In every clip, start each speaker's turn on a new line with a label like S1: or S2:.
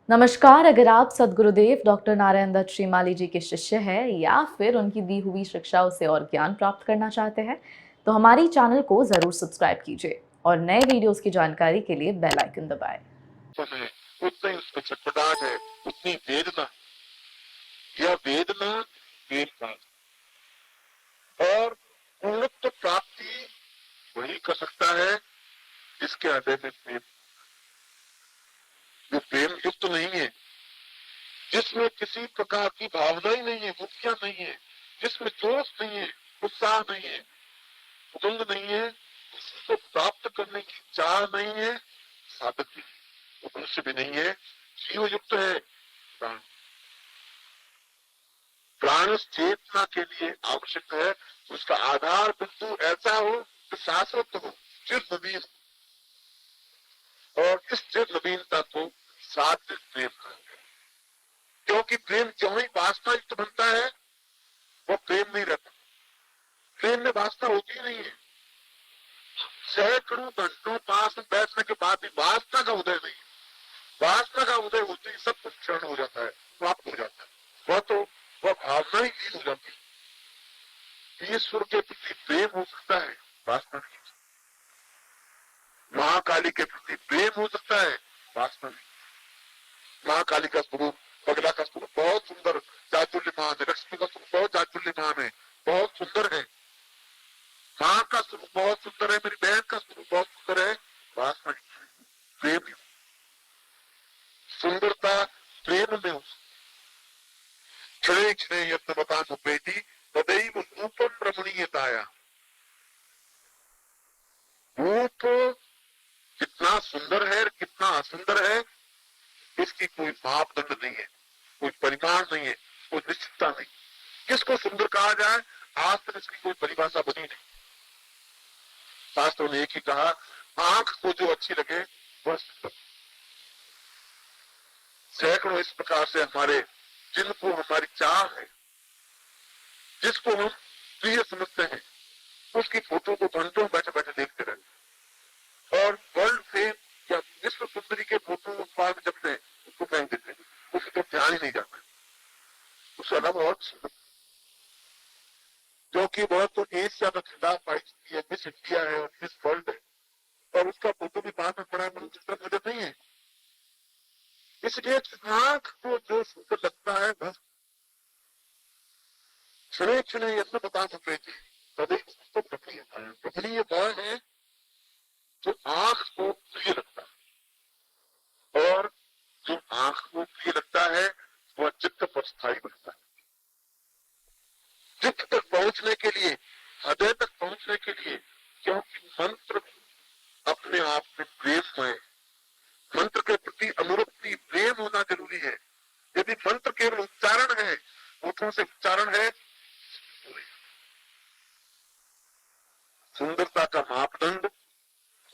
S1: नमस्कार। अगर आप सद्गुरुदेव डॉक्टर नारायण दत्त श्रीमाली जी के शिष्य हैं या फिर उनकी दी हुई शिक्षाओं से और ज्ञान प्राप्त करना चाहते हैं तो हमारी चैनल को जरूर सब्सक्राइब कीजिए और नए वीडियोस की जानकारी के लिए बेल आइकन दबाएं।
S2: उतना ही उसमें छटपटाहट है, उतनी वेदना। यह वेदना प्रेम का और पूर्णत्व प्राप्ति वही कर सकता है जिसके हृदय में प्रेम, जो प्रेम युक्त नहीं है, जिसमें किसी प्रकार की भावना ही नहीं है, बुद्धियां नहीं है, जिसमें जोश नहीं है, उत्साह नहीं है, उमंग नहीं है, उसको प्राप्त करने की चाह नहीं है, साधक भी मनुष्य भी नहीं है, जीव युक्त है। प्राण प्राण चेतना के लिए आवश्यक है, उसका आधार बिंदु ऐसा हो कि शाश्वत हो, चिर नवीन। और इस चिर नवीनता को साध्य प्रेम कहते हैं, क्योंकि प्रेम क्यों ही वासना युक्त बनता है, वो प्रेम नहीं रहता। प्रेम में वासना होती ही नहीं है। सैकड़ों घंटों पास में बैठने के बाद भी वासना का उदय नहीं। वासना का उदय होते ही सब कुछ क्षरण हो जाता है, समाप्त हो जाता है। वह भावना ही लीन हो जाती है। ईश्वर के प्रति प्रेम हो सकता है, वासना नहीं। महाकाली के प्रति प्रेम हो सकता है, वासना नहीं। महाकाली का स्वरूप, बगला का स्वरूप बहुत सुंदर चातुर्यमान है, लक्ष्मी का स्वरूप बहुत चातुर्यमान है, बहुत सुंदर है। माँ का स्वरूप बहुत सुंदर है, मेरी बहन का स्वरूप बहुत सुंदर है, वासना नहीं, प्रेम। सुंदरता प्रेम में हो। क्षणे क्षणे यत्न बता बेटी तदैव रूपम रमणीयताया। रूप कितना सुंदर है, कितना असुंदर है, इसकी कोई मापदंड नहीं है, कोई परिमाण नहीं है, कोई निश्चितता नहीं। किसको सुंदर कहा जाए, आज तक इसकी कोई परिभाषा बनी नहीं। शास्त्रों ने एक ही कहा, आंख को जो अच्छी लगे वह सुंदर। सैकड़ों इस प्रकार से हमारे, जिनको हमारी चाह है, जिसको हम प्रिय समझते हैं, उसकी फोटो को घंटों बैठे बैठे देखते रहते, और वर्ल्ड फेम या विश्व सुंदरी के फोटो अखबार में जब से उसको फेंक देते हैं, उसे तो ध्यान ही नहीं जाता। उसके अलावा और क्योंकि वह तो एशिया का खिताब पाई चुकी है, मिस इंडिया है और मिस वर्ल्ड है, और उसका फोटो भी बाद में बड़ा नजर नहीं है। इसलिए आंख को जो सुंदर लगता है बस क्षणे क्षणे यत्न बता सकते थे, तो प्रक्रिय वह है जो आंख को प्रिय लगता है, और जो आंख को प्रिय लगता है वह चित्त पर स्थायी बनता है। चित्त तक पहुंचने के लिए, हृदय तक पहुंचने के लिए, क्योंकि मंत्र अपने आप में प्रेममय, मंत्र के प्रति अनुरक्ति प्रेम होना जरूरी है। यदि मंत्र केवल उच्चारण है, होठों से उच्चारण है, सुंदरता का मापदंड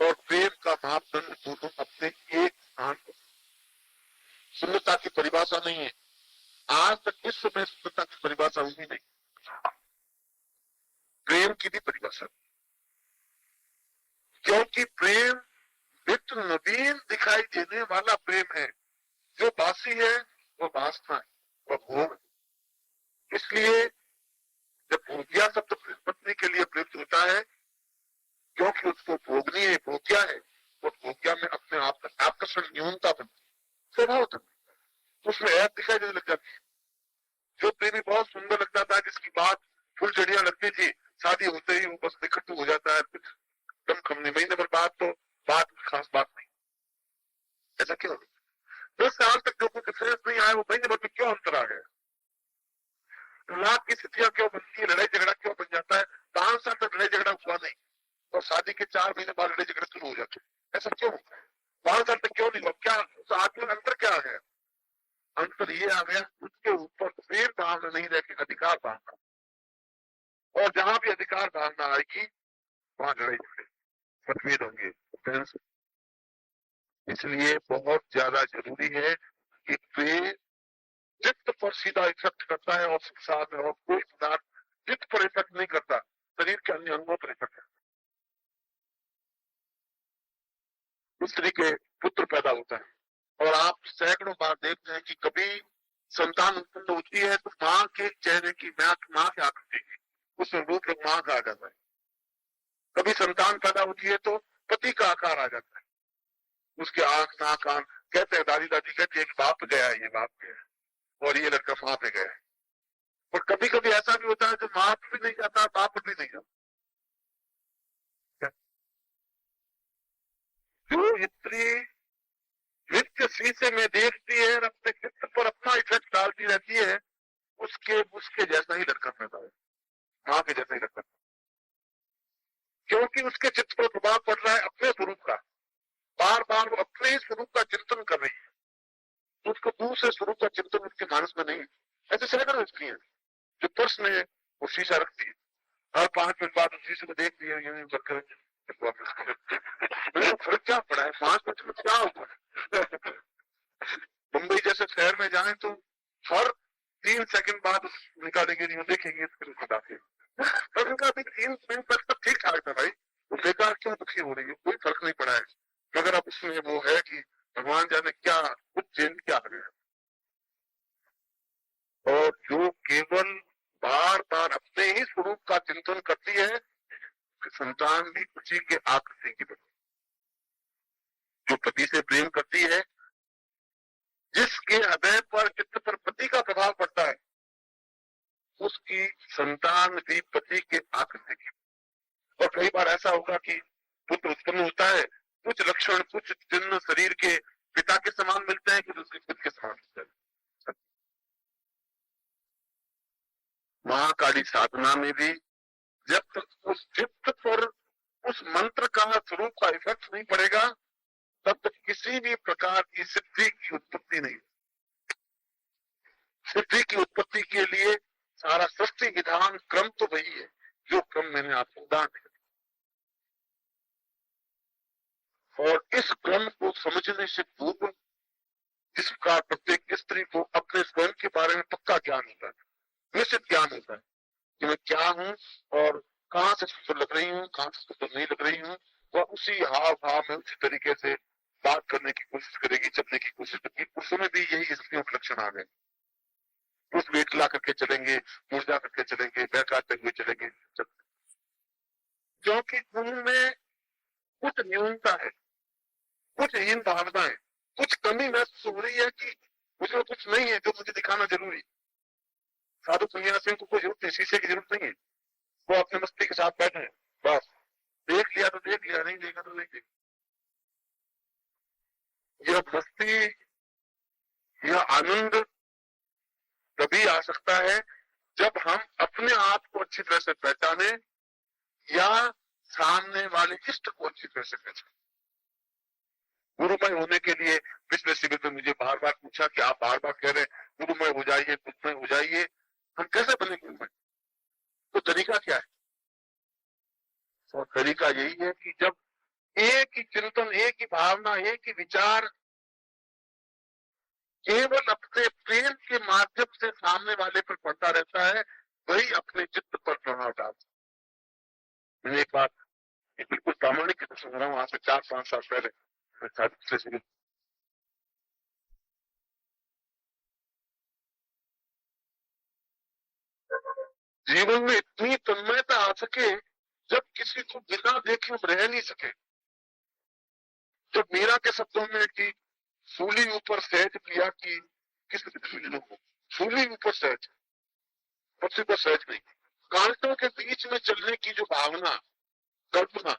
S2: और प्रेम का मापदंड दोनों अपने एक स्थान पर। सुंदरता की परिभाषा नहीं है, आज तक विश्व में सुंदरता की परिभाषा हुई नहीं, प्रेम की भी परिभाषा, क्योंकि प्रेम नित्य नवीन दिखाई देने वाला प्रेम है। जो बासी है वो वासना है, वह भोग है। इसलिए जब भोगिया शब्द पत्नी के लिए प्रयुक्त होता है, क्योंकि उसको भोगनी है, भोग्या है, वो भोग्या में अपने आप का आकर्षण न्यूनता बनती है, स्वभाव बनती है, उसमें ऐप दिखाई देने लग जाती है। जो प्रेमी बहुत सुंदर लगता था, जिसकी बात फुलझड़ियां लगती थी, शादी होते ही वो बस निकट हो जाता है, दम खमने महीने भर बाद तो बात खास बात नहीं। ऐसा क्यों? 10 साल तक जो कुछ डिफरेंस नहीं आया, वो महीने भर में क्यों अंतर आ गया? तलाक की स्थितियां क्यों बनती है, लड़ाई झगड़ा क्यों बन जाता है? 5 साल तक लड़ाई झगड़ा हुआ नहीं और शादी के 4 महीने बाद लड़ाई झगड़ा शुरू हो जाते, ऐसा क्यों होता है? 5 साल तक क्यों नहीं हुआ? क्या तो आत्म अंतर क्या आ गया? अंतर ये आ गया, उसके ऊपर प्रेम भावना नहीं रहती, अधिकार भावना, और जहां भी अधिकार भावना आएगी वहां लड़ाई झगड़े, मतभेद होंगे। इसलिए बहुत ज्यादा जरूरी है कि प्रेम चित्त पर सीधा इफेक्ट करता है, और साथ और कोई पदार्थ चित्त पर इफेक्ट नहीं करता, शरीर के अन्य अंगों पर इफेक्ट करता है। स्त्री के पुत्र पैदा होता है, और आप सैकड़ों बार देखते हैं कि कभी संतान उत्पन्न होती है तो माँ के चेहरे की माँ की आकृति की उस रूप माँ का आ जाता है। कभी संतान पैदा होती है तो पति का आकार आ जाता है, उसके आंख नाक कान। कहते हैं दादी दादी कहती है कि बाप गया है, ये बाप गया है और ये लड़का माँ पे गया है। और कभी कभी ऐसा भी होता है जो माँ पे भी नहीं जाता, बाप पे भी नहीं जाता। जो स्त्री नित्य शीशे में देखती है और अपने चित्र पर अपना इफेक्ट डालती रहती है, उसके उसके जैसा ही लड़का पैदा है, माँ के जैसा ही लड़का, क्योंकि उसके चित्र पर प्रभाव पड़ रहा है अपने स्वरूप का। बार बार वो अपने ही स्वरूप का चिंतन कर रही है, उसको दूसरे स्वरूप का चिंतन उसके मानस में नहीं है। ऐसे सैकड़ों स्त्रियां जो पर्स में वो शीशा रखती है, हर 5 मिनट बाद उस शीशे को देखती है, यूं करके फर्क क्या पड़ा है, 5 मिनट में क्या होगा। मुंबई जैसे शहर में जाएं तो हर 3 सेकंड बाद निकालेंगे, नहीं देखेंगे और उनका अभी 3 मिनट तक तो ठीक ठाक था भाई, वो बेकार क्यों दुखी हो रही है, कोई फर्क नहीं पड़ा है। मगर अब उसमें वो है कि भगवान जाने क्या कुछ चेंज क्या आ गया। और जो केवल बार बार अपने ही स्वरूप का चिंतन करती है, संतान भी उसी के आकृति की बनी। जो पति से प्रेम करती है, जिसके हृदय पर चित्त पर पति का प्रभाव पड़ता है, उसकी संतान भी पति के आकृति की। और कई बार ऐसा होगा कि पुत्र उत्पन्न होता है, कुछ लक्षण कुछ चिन्ह शरीर के पिता के समान मिलते हैं, कुछ उसके खुद के समान मिलते हैं। महाकाली साधना में भी जब तक उस चित्त पर उस मंत्र का स्वरूप का इफेक्ट नहीं पड़ेगा, तब तक किसी भी प्रकार की सिद्धि की उत्पत्ति नहीं। सिद्धि की उत्पत्ति के लिए सारा सृष्टि विधान क्रम तो वही है जो क्रम मैंने आपको उदाहरण दिया। और इस क्रम को समझने से पूर्व इसका प्रत्येक स्त्री को अपने स्वयं के बारे में पक्का ज्ञान होता है, निश्चित ज्ञान होता है कि मैं क्या हूँ और कहाँ से सुंदर लग रही हूँ, कहाँ से सुंदर नहीं लग रही हूँ। वह उसी हाव भाव में उसी तरीके से बात करने की कोशिश करेगी, चलने की कोशिश करेगी। उस समय भी यही स्त्रियों के लक्षण आ गए, कुछ वेट ला करके चलेंगे, मुर्जा करके चलेंगे, बहकाते हुए चलेंगे, क्योंकि उनमें कुछ न्यूनता है, कुछ हीन भावनाएं, कुछ कमी महसूस हो रही है कि मुझे कुछ नहीं है जो मुझे दिखाना जरूरी। साधु सन्यासियों को कोई जरूरत नहीं, शीशे की जरूरत नहीं है, वो अपने मस्ती के साथ बैठे हैं, बस देख लिया तो देख लिया, नहीं देखा तो नहीं देखा। यह मस्ती, यह आनंद तभी आ सकता है जब हम अपने आप को अच्छी तरह से पहचाने या सामने वाले इष्ट को अच्छी तरह से पहचाने। गुरुमय होने के लिए पिछले शिविर में मुझे बार बार पूछा कि आप बार बार कह रहे हैं गुरुमय हो जाइए, गुरुमय हो जाइए, हम कैसे बने गुरुमय? तो तरीका क्या है? और तरीका यही है कि जब एक ही चिंतन, एक ही भावना, एक ही विचार केवल अपने प्रेम के माध्यम से सामने वाले पर पड़ता रहता है, वही अपने चित्त पर प्रभाव डालता है। मैंने एक बात बिल्कुल प्रामाणिक सुन रहा हूँ, आज से 4-5 साल पहले जीवन में इतनी तन्मयता आ सके जब किसी को बिना देखे हम रह नहीं सके। जब मीरा के शब्दों में कि सूली ऊपर सहज प्रिया की किस सूली ऊपर सहज, पृथ्वी पर सहज नहीं, कांटों के बीच में चलने की जो भावना, कल्पना,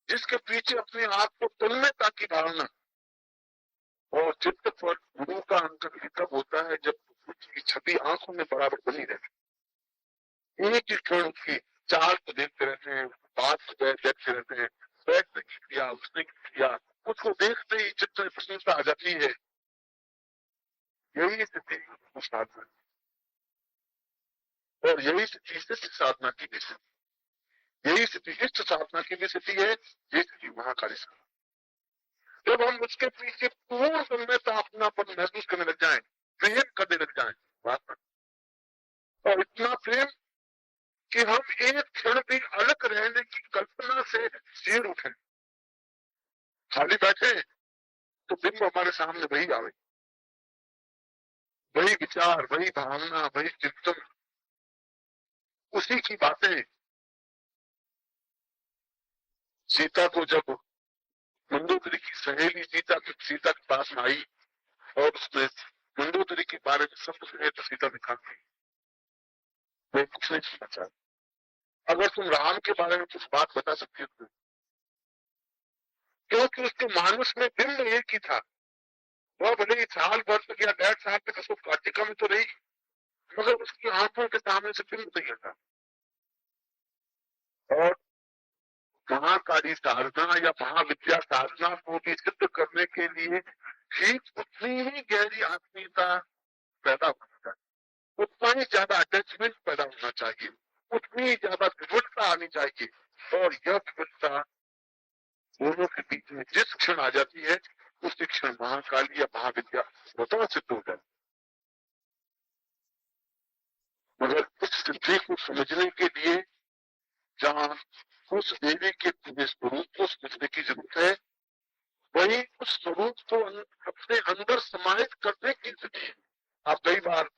S2: जिसके पीछे अपने आप को तन्मयता की भावना, और चित्त पर गुरु का अंक कब होता है जब उसकी छवि आंखों में बराबर बनी रहती। एक ही क्षण उसकी चाल को देखते रहते हैं, बात को देखते रहते हैं, बैठने की क्रिया, उसने की क्रिया, उसको देखते ही चित्त में प्रसन्नता आ जाती है। यही स्थिति साधना, और यही स्थिति सिद्ध साधना की भी स्थिति, यही स्थिति इष्ट साधना की भी स्थिति है, ये स्थिति महाकाली साधना। जब हम उसके पीछे पूर्ण तन्मयता अपनापन महसूस करने लग जाएं, प्रेम करने लग जाएं, और इतना प्रेम कि हम एक क्षण भी अलग रहने की कल्पना से चीर उठे, खाली बैठे तो बिंब हमारे सामने वही आवे। वही विचार, वही भावना, वही चिंतन, उसी की बातें सीता को जब मंदोदरी की सहेली सीता के पास में आई और उसने मंदोदरी के बारे में सब कुछ कहे तो सीता ने कहा मैं कुछ नहीं सुनना चाहती, अगर तुम राम के बारे में कुछ बात बता सकती हो, क्योंकि उसके मानस में बिंब एक ही था। वह भले ही साल भर तक या 1.5 साल तक उसको वाटिका में तो रही, मगर उसकी आंखों के सामने से बिंब नहीं हटा। और महाकाली साधना या महाविद्या साधना को भी सिद्ध करने के लिए ठीक उतनी ही गहरी आत्मीयता पैदा होना चाहिए, उतना ही ज्यादा अटैचमेंट पैदा होना चाहिए, उतनी ही ज्यादा विविधता आनी चाहिए। और यह विविधता दोनों के बीच में जिस क्षण आ जाती है उसी क्षण महाकाली या महाविद्या स्वतः सिद्ध हो जाती। मगर इस सिद्धि को समझने के लिए जहाँ उस देवी के स्वरूप को समझने की जरूरत है, वही उस स्वरूप को अपने अंदर समाहित करने की स्थिति है। आप कई बार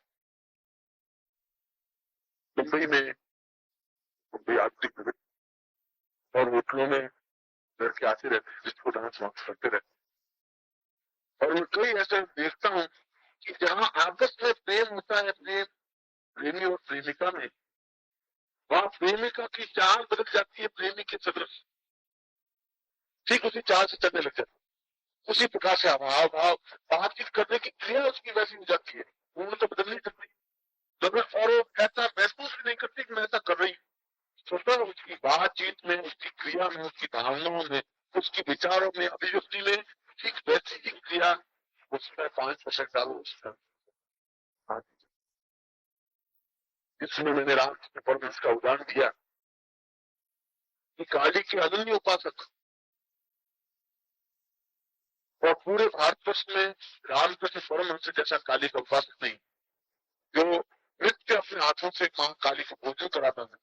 S2: मुंबई में मुंबई आर्थिक और होटलों में लड़के आते रहते हैं जिसको डांस वांस करते रहते हैं, और मैं कई ऐसे देखता हूँ कि जहाँ आपस में प्रेम होता है प्रेमी और प्रेमिका में, वहां प्रेमिका की चाल बदल जाती है प्रेमी के सदृश, ठीक उसी चाल से चलने लग जाती है, उसी प्रकार से हाव भाव बातचीत करने की क्रिया उसकी वैसी हो जाती है, उन्होंने तो बदल नहीं सकती, और वो ऐसा महसूस भी नहीं करती कि मैं ऐसा कर रही हूँ। स्वतः उसकी बातचीत में, उसकी क्रिया में, उसकी भावनाओं में, उसकी विचारों में, अभिव्यक्ति में ठीक वैसी ही क्रिया उसमें 5% डालो उसका। इसमें मैंने रामकृष्ण परमहंस का उदाहरण दिया कि काली के अनन्य उपासक और पूरे भारतवर्ष में रामकृष्ण परमहंस जैसा काली का उपासक नहीं, जो नित्य अपने हाथों से मां काली को भोजन कराता है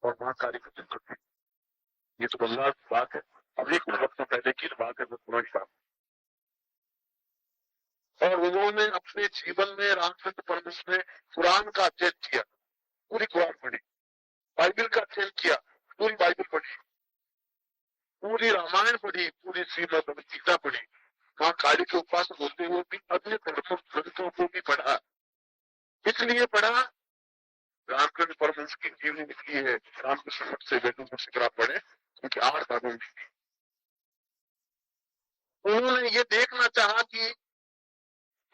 S2: और मां काली को पूजन करती है। ये तो बंगाल की बात है, अभी कुछ वक्तों पहले की बात है, पुरानी बात। और उन्होंने अपने जीवन में रामकृष्ण परमहंस ने कुरान का अध्ययन किया, पूरी कुरान पढ़ी, बाइबल का अध्ययन किया, पूरी बाइबल पढ़ी, पूरी रामायण पढ़ी, पूरी श्रीमद् भगवद गीता पढ़ी, मां काली के उपासक होते हुए भी अन्य ग्रंथों को भी पढ़ा। इसलिए पढ़ा, रामकृष्ण परमहंस की जीवनी लिखी है, रामकृष्ण मठ से वेदों से आप पढ़े, उनके 8 भागों में लिखी। उन्होंने ये देखना चाहा कि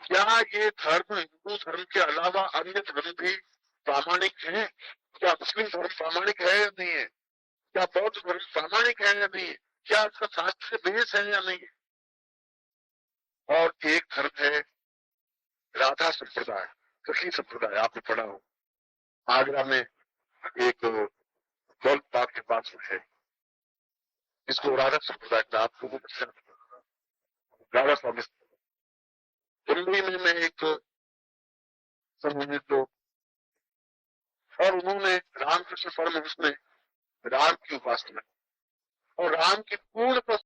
S2: क्या ये धर्म हिंदू धर्म के अलावा अन्य धर्म भी प्रामाणिक हैं, क्या मुस्लिम धर्म प्रामाणिक है या नहीं है, क्या बौद्ध धर्म प्रामाणिक है या नहीं है, क्या इसका शास्त्र बेस है या नहीं है। और एक धर्म है राधा संप्रदाय, सखी संप्रदाय, आपने पढ़ा हो, आगरा में एक दौलत बाग के पास में है, इसको राधा संप्रदाय का आपको राधा स्वामी। दिल्ली में मैं एक संबंधित लोग, और उन्होंने रामकृष्ण परमहंस ने राम की उपासना और राम की पूर्ण।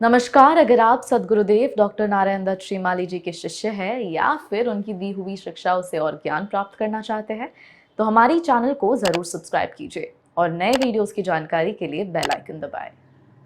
S1: नमस्कार, अगर आप सद्गुरुदेव डॉक्टर नारायण दत्त श्रीमाली जी के शिष्य हैं या फिर उनकी दी हुई शिक्षाओं से और ज्ञान प्राप्त करना चाहते हैं तो हमारी चैनल को जरूर सब्सक्राइब कीजिए और नए वीडियोस की जानकारी के लिए बेल आइकन दबाएं।